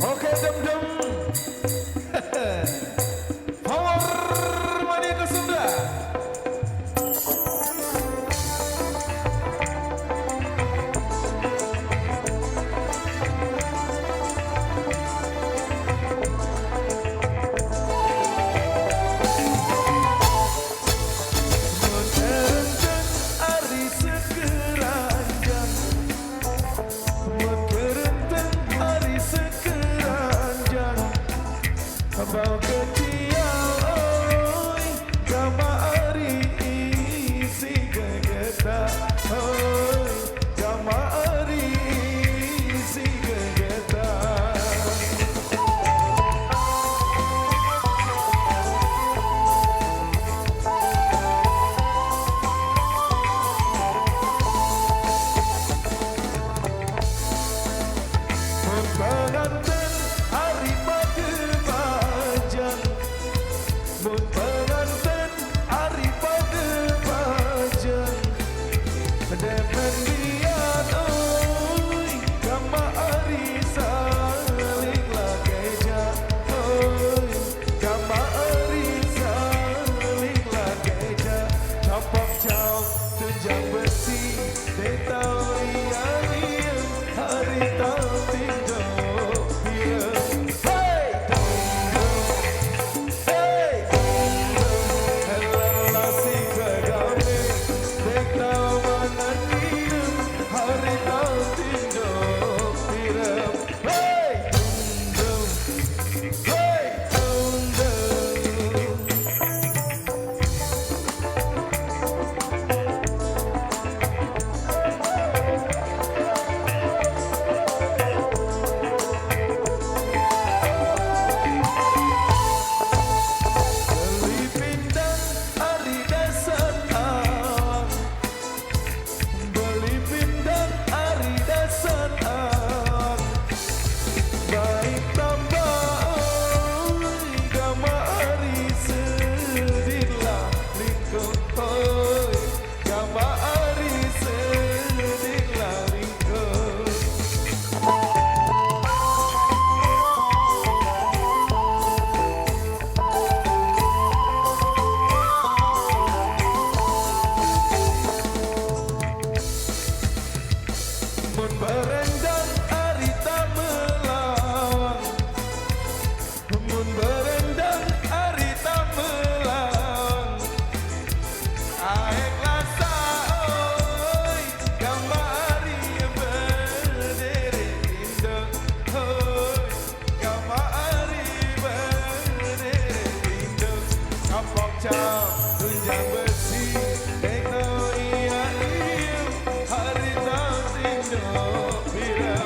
Oke dem-dem Power Mania ke Sunda. Abang ketiau oi kama ari isi gegeta oi kama ari isi gegeta pengantin hari pengantin hari pagi-pajan Depen liat oi kama ari saling lakeja oi kama ari saling lakeja Capak caw tunjang besi detau iya hari tau tindo iya Berendang hari tak melawan Mun berendang hari tak melawan Aek lasa oi kamari berdiri indo oi kamari berdiri indo Kapok caw tunjang besi tekno iya iya hari tak tindo bila